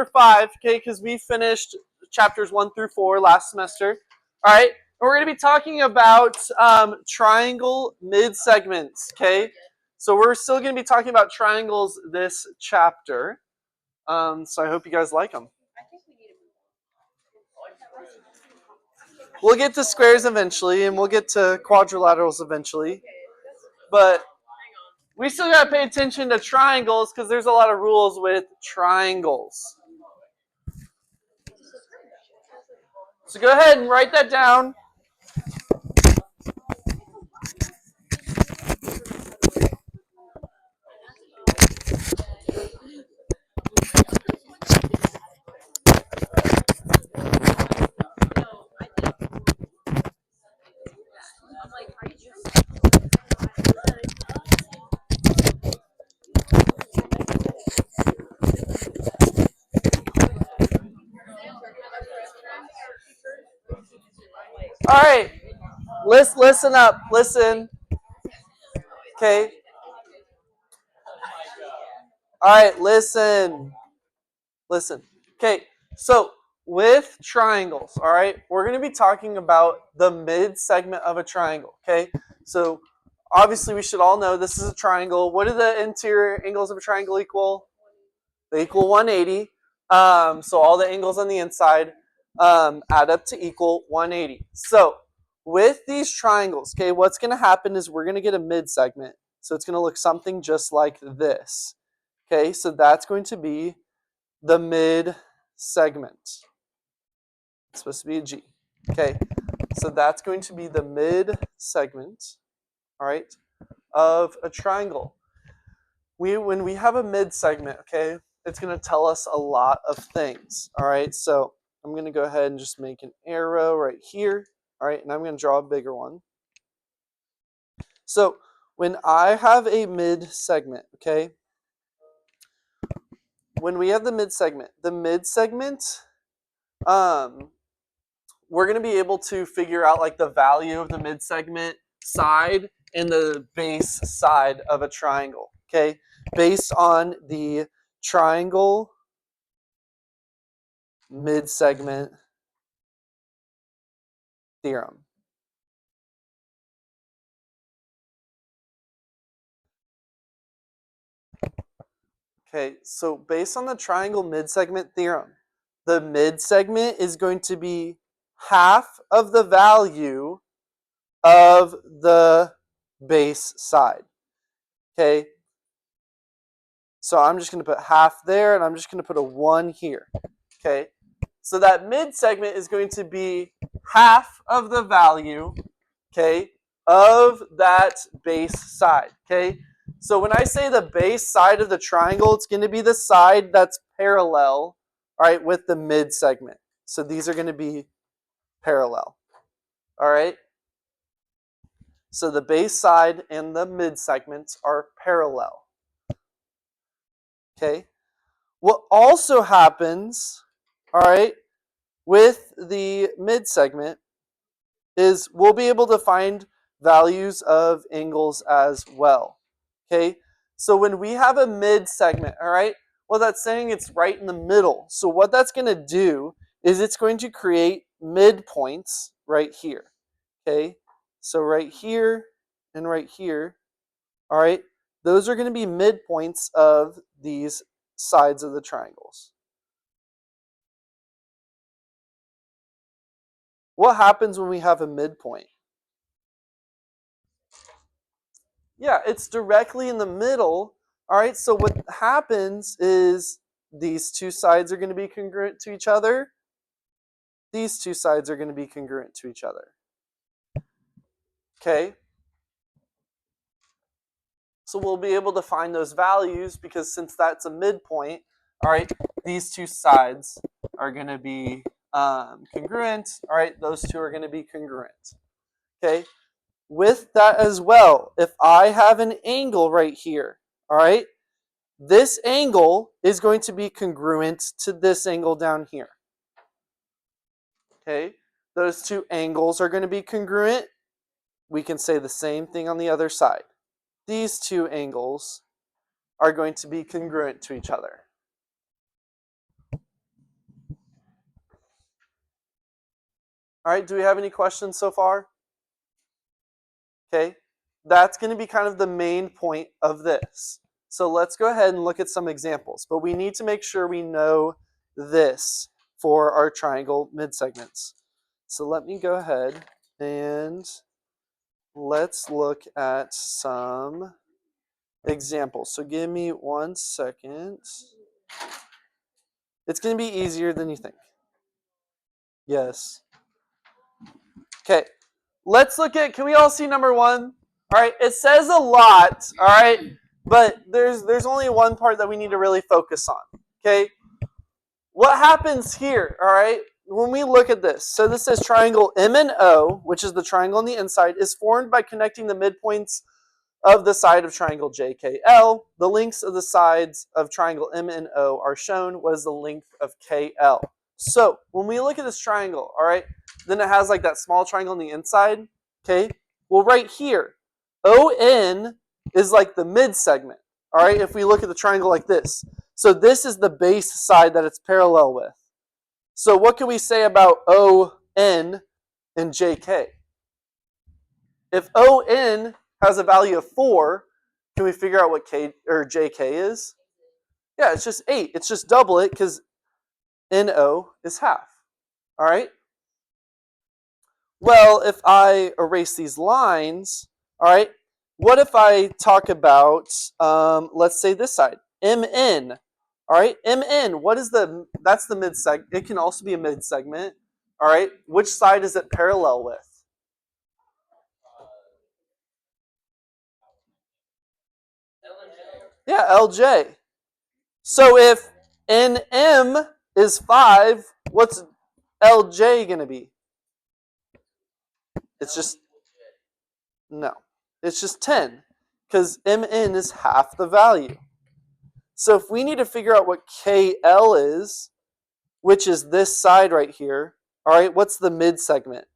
number 5, okay, because we finished chapters 1 through 4 last semester. All right, and we're going to be talking about triangle midsegments, okay? So we're still going to be talking about triangles this chapter. So I hope you guys like them. We'll get to squares eventually, and we'll get to quadrilaterals eventually. But we still got to pay attention to triangles because there's a lot of rules with triangles. So go ahead and write that down. All right, listen up, listen. Okay. All right, listen. Okay, so with triangles, all right, we're going to be talking about the mid segment of a triangle, okay? So obviously we should all know this is a triangle. What do the interior angles of a triangle equal? They equal 180. So all the angles on the inside add up to equal 180. So with these triangles, okay, what's going to happen is we're going to get a mid segment. So it's going to look something just like this. Okay, so that's going to be the mid segment. It's supposed to be a G. Okay, so that's going to be the mid segment, all right, of a triangle. When we have a mid segment, okay, it's going to tell us a lot of things, all right? So I'm going to go ahead and just make an arrow right here, all right, and I'm going to draw a bigger one. So when I have a mid segment, okay, when we have the mid segment, we're going to be able to figure out like the value of the mid segment side and the base side of a triangle, okay, based on the triangle mid-segment theorem. Okay, so based on the triangle mid-segment theorem, the mid-segment is going to be half of the value of the base side. Okay, so I'm just going to put half there, and I'm just going to put a 1 here. Okay, so that mid-segment is going to be half of the value, okay, of that base side. Okay, so when I say the base side of the triangle, it's going to be the side that's parallel, all right, with the mid-segment. So these are going to be parallel, all right? So the base side and the mid-segments are parallel, okay? What also happens, all right, with the mid-segment is we'll be able to find values of angles as well, okay? So when we have a mid-segment, all right, well, that's saying it's right in the middle. So what that's going to do is it's going to create midpoints right here, okay? So right here and right here, all right, those are going to be midpoints of these sides of the triangles. What happens when we have a midpoint? Yeah, it's directly in the middle. All right, so what happens is these two sides are going to be congruent to each other. These two sides are going to be congruent to each other. Okay? So we'll be able to find those values because since that's a midpoint, all right, these two sides are going to be congruent. All right, those two are going to be congruent. Okay? With that as well, if I have an angle right here, all right, this angle is going to be congruent to this angle down here. Okay, those two angles are going to be congruent. We can say the same thing on the other side. These two angles are going to be congruent to each other. All right, do we have any questions so far? Okay, that's going to be kind of the main point of this. So let's go ahead and look at some examples, but we need to make sure we know this for our triangle midsegments. So let me go ahead and let's look at some examples. So give me 1 second. It's going to be easier than you think. Yes. Okay, let's look at, can we all see number 1? All right, it says a lot, all right, but there's only one part that we need to really focus on, okay? What happens here, all right, when we look at this? So this says triangle MNO, which is the triangle on the inside, is formed by connecting the midpoints of the side of triangle JKL. The lengths of the sides of triangle MNO are shown. What is the length of KL? So when we look at this triangle, all right, then it has like that small triangle on the inside, okay? Well, right here, ON is like the mid segment, all right, if we look at the triangle like this. So this is the base side that it's parallel with. So what can we say about ON and JK? If ON has a value of 4, can we figure out what K or JK is? Yeah, it's just 8. It's just double it because NO is half. All right? Well, if I erase these lines, all right, what if I talk about, let's say this side, MN, all right, MN, that's the mid-segment. It can also be a mid-segment, all right? Which side is it parallel with? Yeah, LJ. So if NM is 5, what's LJ going to be? It's just, no, it's just 10 because MN is half the value. So if we need to figure out what KL is, which is this side right here, all right, what's the mid segment?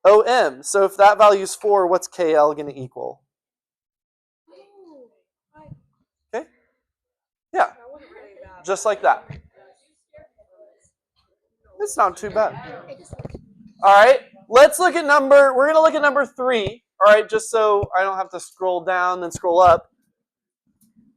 OM. So if that value is 4, what's KL going to equal? Okay? Yeah. Just like that. It's not too bad. All right, let's look at we're going to look at number 3, all right, just so I don't have to scroll down then scroll up.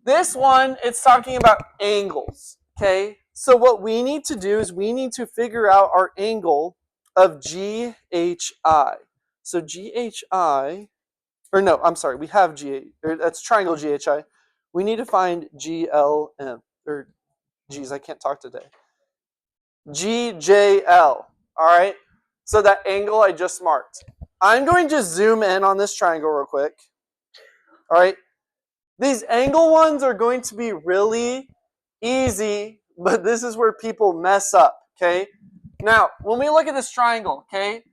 This one, it's talking about angles, okay? So what we need to do is we need to figure out our angle of GHI. So GHI, or no, I'm sorry, we have that's triangle GHI. We need to find GLM, or geez, I can't talk today. GJL, all right? So that angle I just marked. I'm going to zoom in on this triangle real quick. All right. These angle ones are going to be really easy, but this is where people mess up, okay? Now, when we look at this triangle, okay,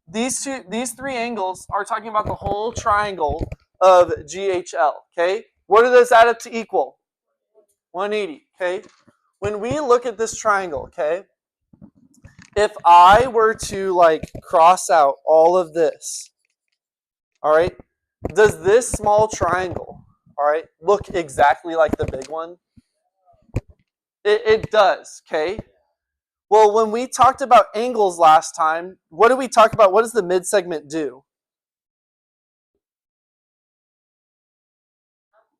these 3 angles are talking about the whole triangle of GHL, okay? What do those add up to equal? 180, okay? When we look at this triangle, okay, if I were to like cross out all of this, all right, does this small triangle, all right, look exactly like the big one? It does, okay? Well, when we talked about angles last time, what did we talk about? What does the mid-segment do?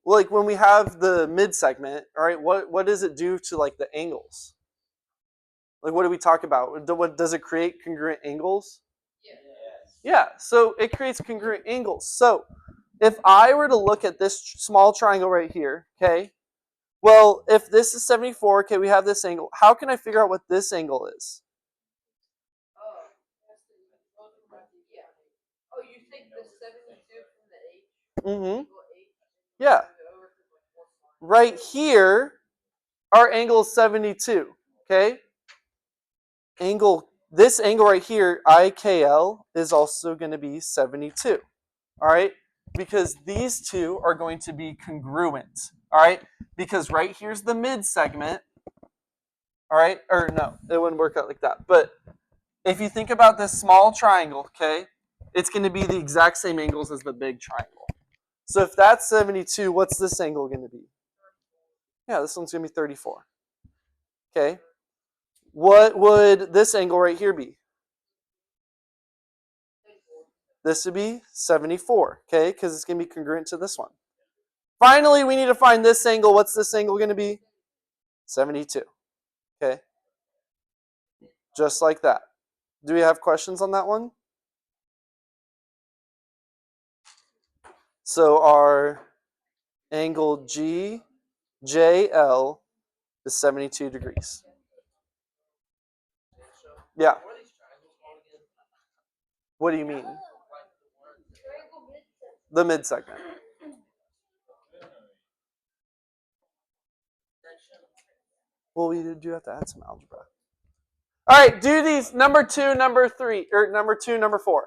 Well, like when we have the mid-segment, all right, what does it do to like the angles? Like what do we talk about? Does it create congruent angles? Yeah, so it creates congruent angles. So if I were to look at this small triangle right here, okay, well, if this is 74, okay, we have this angle. How can I figure out what this angle is? Oh, you take the 72 from the H? Mm-hmm. Yeah. Right here, our angle is 72, okay? This angle right here, IKL, is also going to be 72, all right? Because these two are going to be congruent, all right? Because right here's the mid segment, all right? Or no, it wouldn't work out like that. But if you think about this small triangle, okay, it's going to be the exact same angles as the big triangle. So if that's 72, what's this angle going to be? Yeah, this one's going to be 34. Okay. what would this angle right here be? This would be 74, okay, because it's going to be congruent to this one. Finally, we need to find this angle. What's this angle going to be? 72, okay? Just like that. Do we have questions on that one? So our angle GJL is 72 degrees. Yeah. What do you mean? The midsegment. Well, we do have to add some algebra. All right, do these number 2, number 3, or number 2, number 4.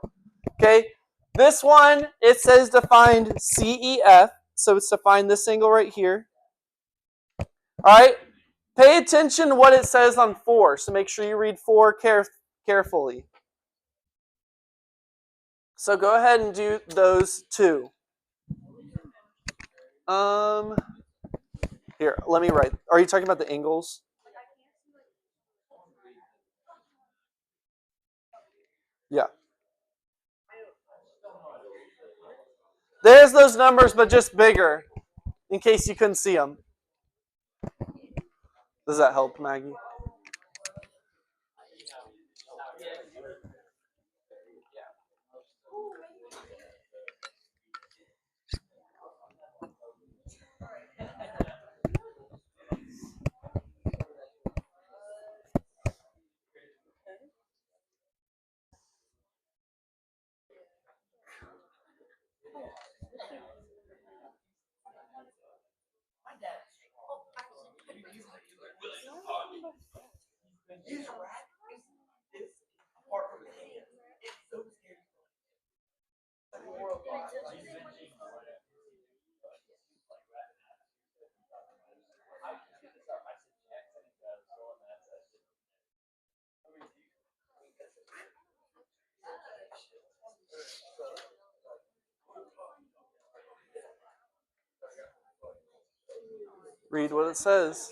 Okay, this one, it says to find CEF, so it's to find this angle right here. All right, pay attention to what it says on 4, so make sure you read 4 carefully. So go ahead and do those 2. Here, let me write. Are you talking about the angles? Yeah. There's those numbers, but just bigger, in case you couldn't see them. Does that help, Maggie? Read what it says.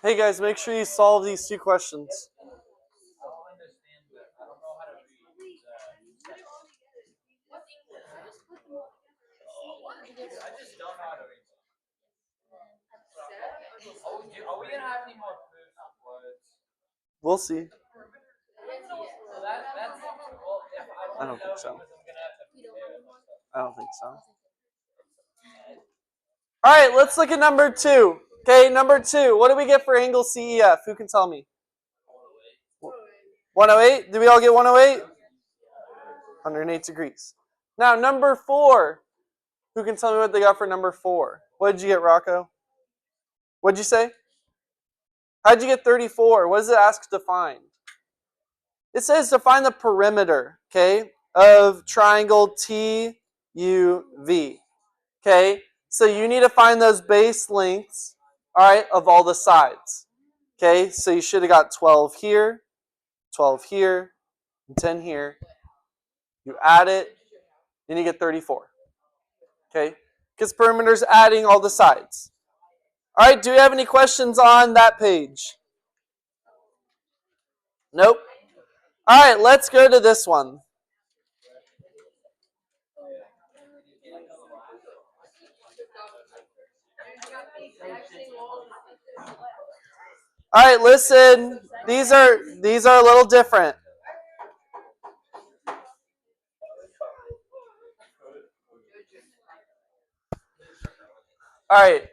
Hey guys, make sure you solve these 2 questions. We'll see. I don't think so. I don't think so. All right, let's look at number 2. Okay, number 2. What do we get for angle CEF? Who can tell me? 108? Did we all get 108? 108 degrees. Now, number 4. Who can tell me what they got for number 4? What did you get, Rocco? What did you say? How did you get 34? What does it ask to find? It says to find the perimeter, okay, of triangle TUV. Okay, so you need to find those base lengths, all right, of all the sides. Okay, so you should have got 12 here, 12 here, and 10 here. You add it, and you get 34. Okay, because perimeter's adding all the sides. All right, do we have any questions on that page? Nope. All right, let's go to this one. All right, listen. These are a little different. All right,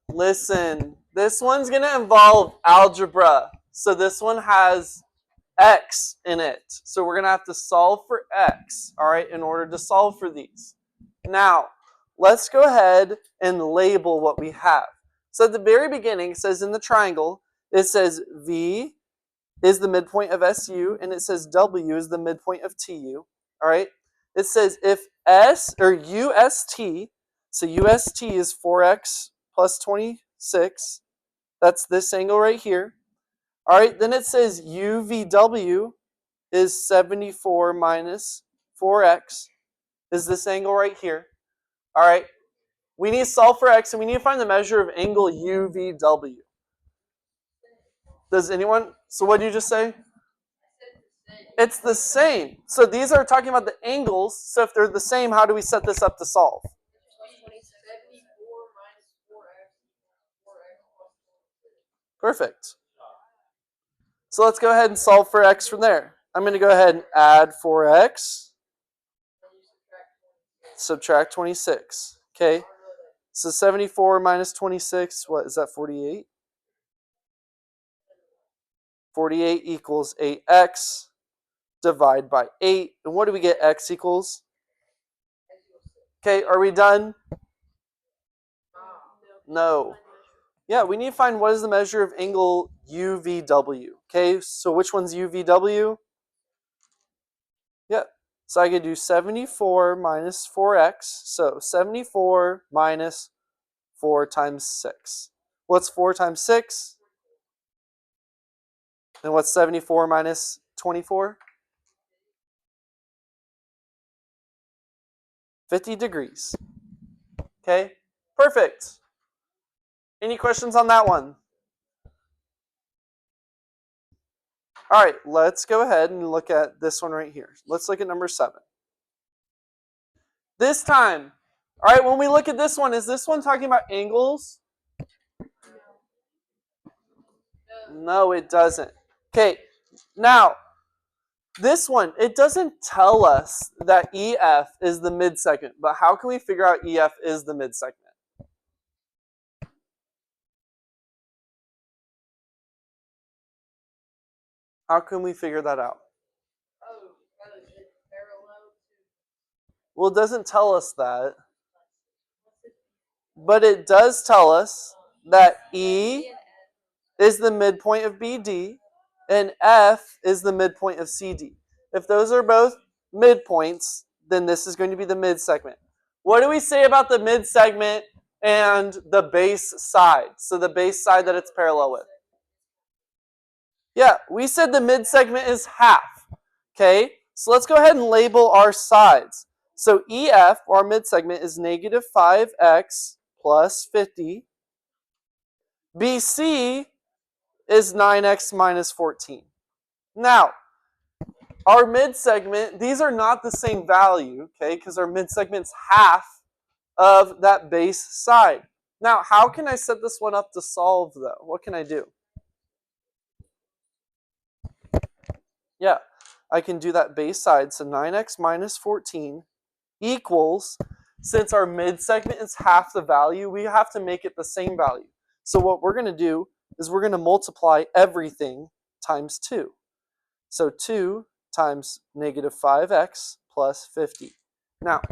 listen. This one's going to involve algebra. So this one has x in it. So we're going to have to solve for x, all right, in order to solve for these. Now, let's go ahead and label what we have. So at the very beginning, it says in the triangle, it says V is the midpoint of SU, and it says W is the midpoint of TU. All right? It says if S or UST, so UST is 4x plus 26. That's this angle right here. All right, then it says UVW is 74 minus 4x is this angle right here. All right, we need to solve for x, and we need to find the measure of angle UVW. Does anyone, so what did you just say? It's the same. So these are talking about the angles. So if they're the same, how do we set this up to solve? Perfect. So let's go ahead and solve for x from there. I'm going to go ahead and add 4x. Subtract 26. Okay. So 74 minus 26, what is that, 48? 48 equals 8x. Divide by 8. And what do we get x equals? Okay, are we done? No. Yeah, we need to find what is the measure of angle UVW. Okay, so which one's UVW? Yeah, so I could do 74 minus 4x. So 74 minus 4 times 6. What's 4 times 6? And what's 74 minus 24? 50 degrees. Okay, perfect. Any questions on that one? All right, let's go ahead and look at this one right here. Let's look at number 7. This time, all right, when we look at this one, is this one talking about angles? No, it doesn't. Okay, now, this one, it doesn't tell us that EF is the midsegment, but how can we figure out EF is the midsegment? How can we figure that out? Well, it doesn't tell us that, but it does tell us that E is the midpoint of BD and F is the midpoint of CD. If those are both midpoints, then this is going to be the midsegment. What do we say about the midsegment and the base side? So the base side that it's parallel with. Yeah, we said the midsegment is half. Okay, so let's go ahead and label our sides. So EF, our midsegment, is negative 5x plus 50. BC is 9x minus 14. Now, our midsegment, these are not the same value, okay, because our midsegment's half of that base side. Now, how can I set this one up to solve, though? What can I do? Yeah, I can do that base side. So 9x minus 14 equals, since our midsegment is half the value, we have to make it the same value. So what we're going to do is we're going to multiply everything times 2. So 2 times negative 5x plus 50. Now,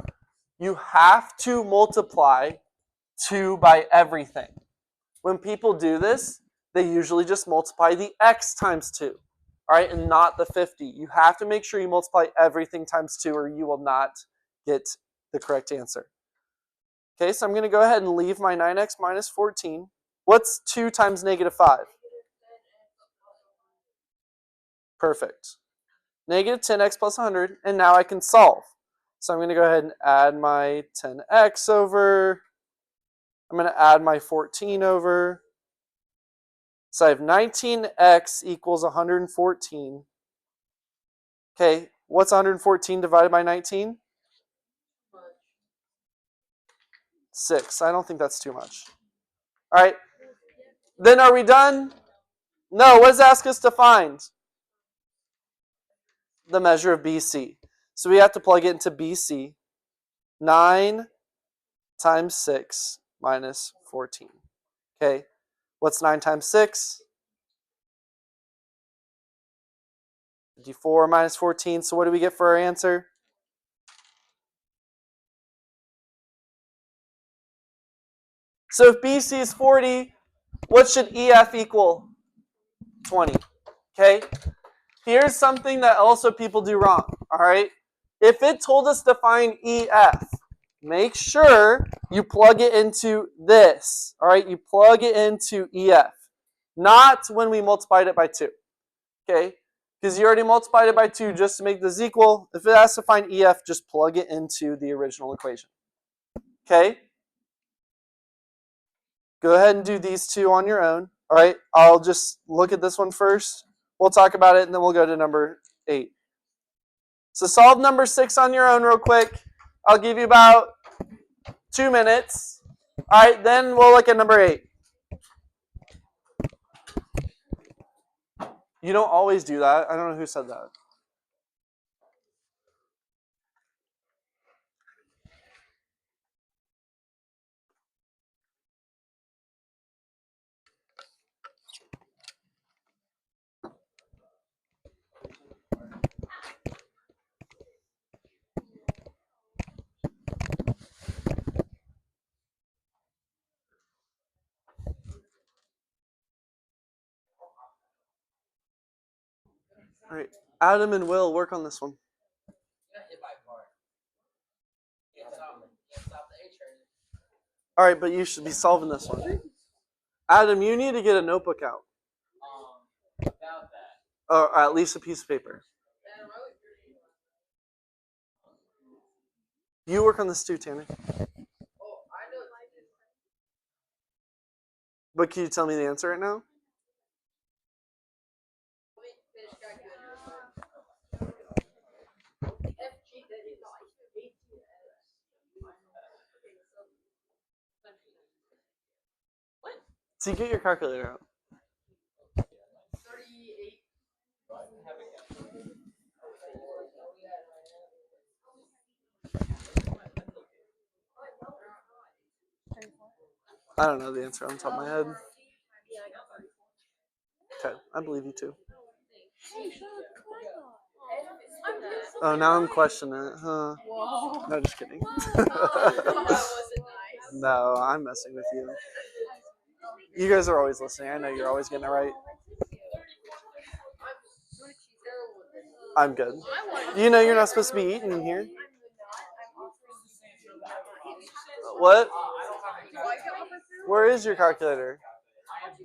you have to multiply 2 by everything. When people do this, they usually just multiply the x times 2, all right, and not the 50. You have to make sure you multiply everything times 2 or you will not get the correct answer. Okay, so I'm going to go ahead and leave my 9x minus 14. What's 2 times negative 5? Perfect. Negative 10x plus 100, and now I can solve. So I'm going to go ahead and add my 10x over. I'm going to add my 14 over. So I have 19x equals 114. Okay, what's 114 divided by 19? 6. I don't think that's too much. All right, then are we done? No, what does it ask us to find? The measure of BC. So we have to plug it into BC. 9 times 6 minus 14. Okay, what's 9 times 6? 54 minus 14. So what do we get for our answer? So if BC is 40, what should EF equal? 20. Okay? Here's something that also people do wrong. All right? If it told us to find EF, make sure you plug it into this. All right? You plug it into EF. Not when we multiplied it by 2. Okay? Because you already multiplied it by 2 just to make this equal. If it has to find EF, just plug it into the original equation. Okay? Go ahead and do these two on your own. All right? I'll just look at this one first. We'll talk about it, and then we'll go to number 8. So solve number 6 on your own real quick. I'll give you about 2 minutes. All right, then we'll look at number 8. You don't always do that. I don't know who said that. All right, Adam and Will, work on this one. All right, but you should be solving this one. Adam, you need to get a notebook out. Or at least a piece of paper. You work on this too, Tanner. But can you tell me the answer right now? So you get your calculator out. I don't know the answer on the top of my head. Okay, I believe you too. Oh, now I'm questioning it, huh? No, just kidding. No, I'm messing with you. You guys are always listening. I know you're always getting it right. I'm good. You know you're not supposed to be eating in here. What? Where is your calculator?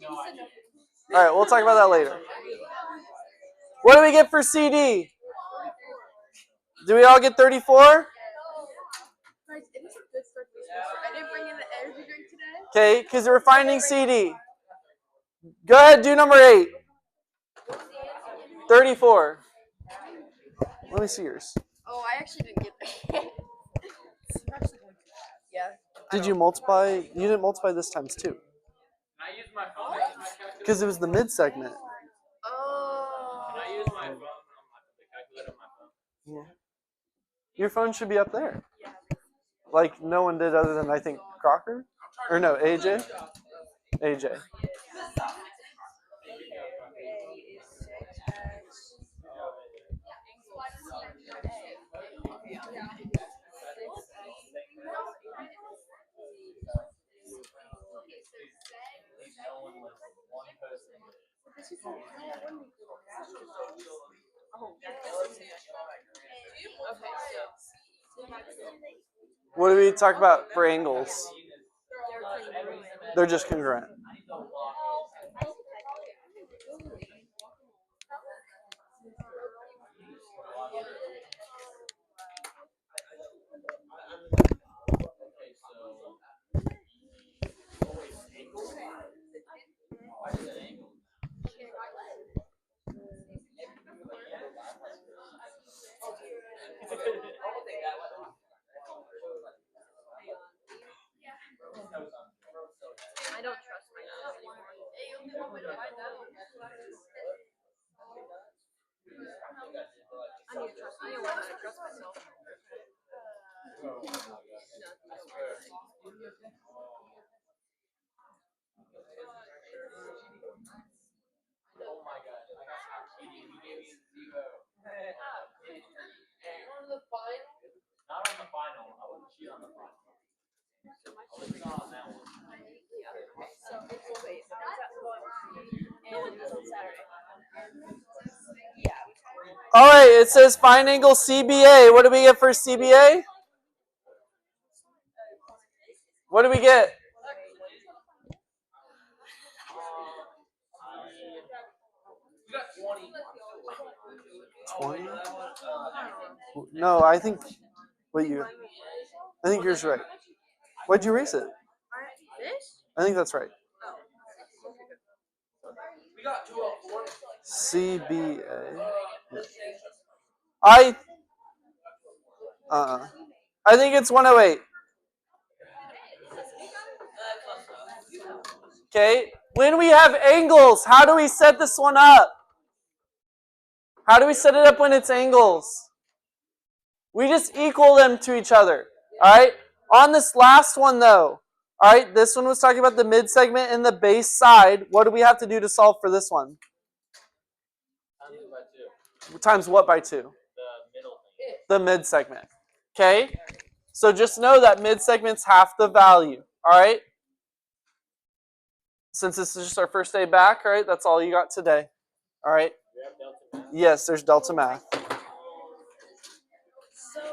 All right, we'll talk about that later. What do we get for CD? Do we all get 34? Okay, because we're finding CD. Go ahead, do number 8. 34. Let me see yours. Oh, I actually didn't get that. Yeah. Did you multiply? You didn't multiply this times 2. Because it was the mid segment. Oh. Can I use my phone? I'm the calculator on my phone. Yeah. Your phone should be up there. Like no one did other than I think Crocker? Or no, AJ? AJ. What do we talk about for angles? They're just congruent. I don't trust All right, it says find angle CBA. What do we get for CBA? What do we get? You got 20. 20? No, I think. I think yours right. Why'd you erase it? This? I think that's right. We got 204. CBA. I I think it's 108. Okay. When we have angles, how do we set this one up? How do we set it up when it's angles? We just equal them to each other. All right. On this last one, though, all right, this one was talking about the mid segment and the base side. What do we have to do to solve for this one? Times what by 2? The middle thing. The mid segment. Okay. So just know that mid segments half the value. All right. Since this is just our first day back, all right, that's all you got today. All right. Yes, there's delta math.